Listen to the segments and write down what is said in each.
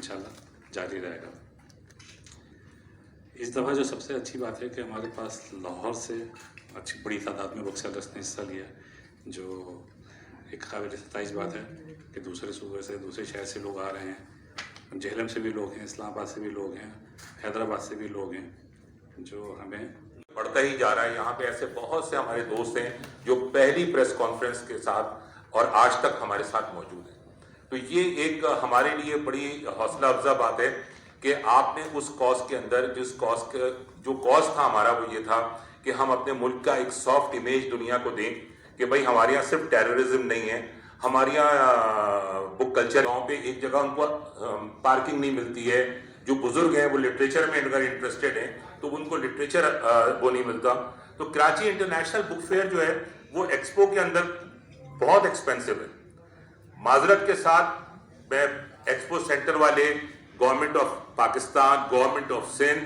इंशाल्लाह जारी रहेगा। इस दफ़ा जो सबसे अच्छी बात है कि हमारे पास लाहौर से अच्छी बड़ी तादाद में बुक सेलर्स ने हिस्सा लिया, जो एक काबिल सताइश बात है कि दूसरे सूबे से, दूसरे शहर से लोग आ रहे हैं। झेलम से भी लोग हैं, इस्लामाबाद से भी लोग हैं, हैदराबाद से भी लोग हैं, जो हमें बढ़ता ही जा रहा है। यहाँ पे ऐसे बहुत से हमारे दोस्त हैं जो पहली प्रेस कॉन्फ्रेंस के साथ और आज तक हमारे साथ मौजूद हैं। तो ये एक हमारे लिए बड़ी हौसला अफजा बात है कि आपने उस कॉज के अंदर जो कॉज था हमारा, वो ये था कि हम अपने मुल्क का एक सॉफ्ट इमेज दुनिया को दें कि भाई हमारे यहाँ सिर्फ टेररिज्म नहीं है, हमारे यहाँ बुक कल्चर। गाँव पे एक जगह उनको पार्किंग नहीं मिलती है, जो बुजुर्ग हैं वो लिटरेचर में अगर इंटरेस्टेड हैं तो उनको लिटरेचर वो नहीं मिलता। तो कराची इंटरनेशनल बुक फेयर जो है वो एक्सपो के अंदर बहुत एक्सपेंसिव है। माजरत के साथ मैं एक्सपो सेंटर वाले, government of Pakistan, government of Sindh,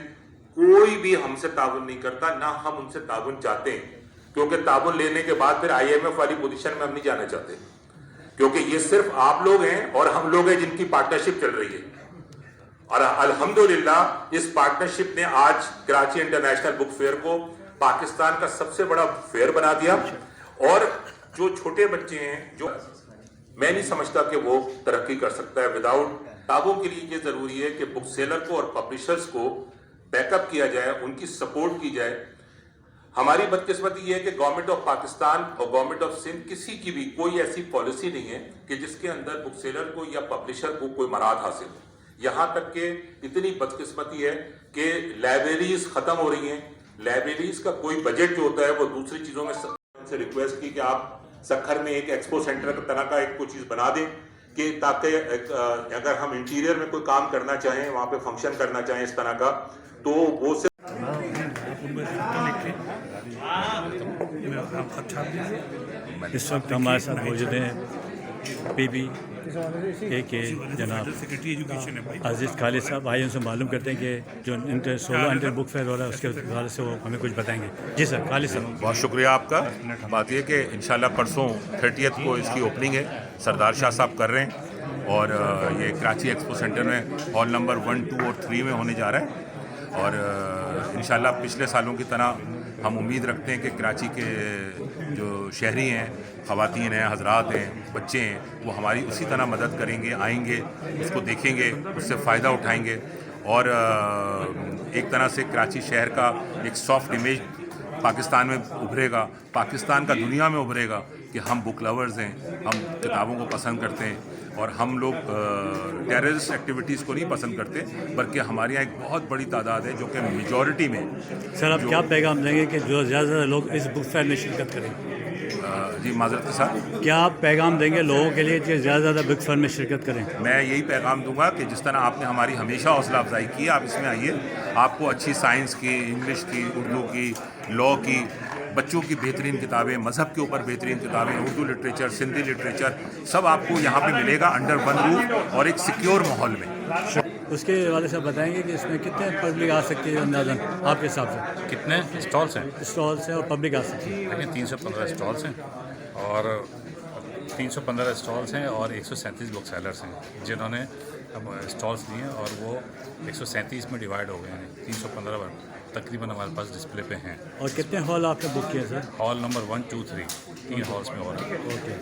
कोई भी हमसे ताउन नहीं करता, ना हम उनसे ताउन चाहते हैं, क्योंकि ताउन लेने के बाद फिर IMF वाली पोजीशन में हम नहीं जाना चाहते, क्योंकि ये सिर्फ आप लोग हैं और हम लोग हैं जिनकी पार्टनरशिप चल रही है। और अल्हम्दुलिल्लाह इस पार्टनरशिप ने आज कराची इंटरनेशनल बुक फेयर को पाकिस्तान का सबसे बड़ा फेयर बना दिया। और जो छोटे बच्चे हैं, जो मैं नहीं समझता कि वो तरक्की कर सकता है विदाउट किताबों के लिए ये जरूरी है कि बुक सेलर को और पब्लिशर्स को बैकअप किया जाए, उनकी सपोर्ट की जाए। हमारी बदकिस्मती ये है कि गवर्नमेंट ऑफ पाकिस्तान और गवर्नमेंट ऑफ सिंध किसी की भी कोई ऐसी पॉलिसी नहीं है कि जिसके अंदर बुक सेलर को या पब्लिशर को कोई मराद हासिल हो। यहाँ तक के इतनी बदकिस्मती है कि लाइब्रेरीज खत्म हो रही हैं। लाइब्रेरीज का कोई बजट जो होता है वो दूसरी चीजों में से रिक्वेस्ट की कि आप सखर में एक एक्सपो सेंटर की तरह का एक कोई चीज बना दें कि ताकि अगर हम इंटीरियर में कोई काम करना चाहें, वहाँ पे फंक्शन करना चाहें इस तरह का, तो वो से इस वक्त हमारे साथ मौजूद हैं PB के जनाब अजीज़ खालिद साहब। आइए उनसे मालूम करते हैं कि जो 16 इंटर बुक फेयर हो रहा है उसके हवाले से वो हमें कुछ बताएंगे। जी सर, खालिद साहब। बहुत शुक्रिया आपका। बात यह कि इंशाल्लाह परसों 30 को इसकी ओपनिंग है, सरदार शाह साहब कर रहे हैं और ये कराची एक्सपो सेंटर में हॉल नंबर 1, 2 और 3 में होने जा रहा है। और इंशाल्लाह पिछले सालों की तरह हम उम्मीद रखते हैं कि कराची के जो शहरी हैं, ख़वातीन हैं, हजरात हैं, बच्चे हैं, वो हमारी उसी तरह मदद करेंगे, आएंगे, उसको देखेंगे, उससे फ़ायदा उठाएंगे और एक तरह से कराची शहर का एक सॉफ्ट इमेज पाकिस्तान में उभरेगा, पाकिस्तान का दुनिया में उभरेगा कि हम बुक लवर्स हैं, हम किताबों को पसंद करते हैं और हम लोग टेररिस्ट एक्टिविटीज़ को नहीं पसंद करते, बल्कि हमारे यहाँ एक बहुत बड़ी तादाद है जो कि मेजॉरिटी में। सर, आप क्या पैगाम देंगे कि जो ज़्यादा लोग इस बुक फेयर में शिरकत करें? जी माजरत के साथ, क्या आप पैगाम देंगे लोगों के लिए कि ज़्यादा बुक फेयर में शिरकत करें? मैं यही पैगाम दूंगा कि जिस तरह आपने हमारी हमेशा हौसला अफजाई की, आप इसमें आइए, आपको अच्छी साइंस की, इंग्लिश की, उर्दू की, लॉ की, बच्चों की बेहतरीन किताबें, मज़हब के ऊपर बेहतरीन किताबें, उर्दू लिटरेचर, सिंधी लिटरेचर, सब आपको यहाँ पे मिलेगा अंडर वन रूफ और एक सिक्योर माहौल में। उसके हवाले से बताएंगे कि इसमें कितने पब्लिक आ सकती है अंदाज़न आपके हिसाब से? कितने स्टॉल्स हैं? स्टॉल्स हैं और पब्लिक आ सकती है? देखिए 315 स्टॉल्स हैं और 315 स्टॉल्स हैं और 137 बुक सेलर्स हैं जिन्होंने अब स्टॉल्स लिए हैं और वो 137 में डिवाइड हो गए हैं। 315 तकरीबन हमारे पास डिस्प्ले पे हैं। और कितने हॉल आपने बुक किए सर? हॉल नंबर 1, 2, 3 3 हॉल्स में हो रहा है। ओके।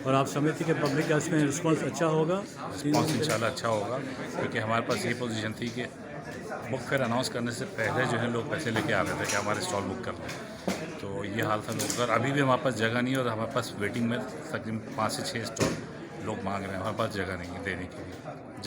और आप समझते कि पब्लिक का इसमें रिस्पॉन्स अच्छा होगा? रिस्पॉन्स इंशाल्लाह अच्छा होगा, क्योंकि हमारे पास ये पोजीशन थी कि बुक फेयर अनाउंस करने से पहले जो है लोग पैसे लेके आ रहे थे कि हमारे स्टॉल बुक कर लें। तो ये हाल था लोग, और अभी भी हमारे पास जगह नहीं है और हमारे पास वेटिंग में तकरीबन 5 से 6 स्टॉल लोग मांग रहे हैं, हमारे पास जगह नहीं है देने के लिए।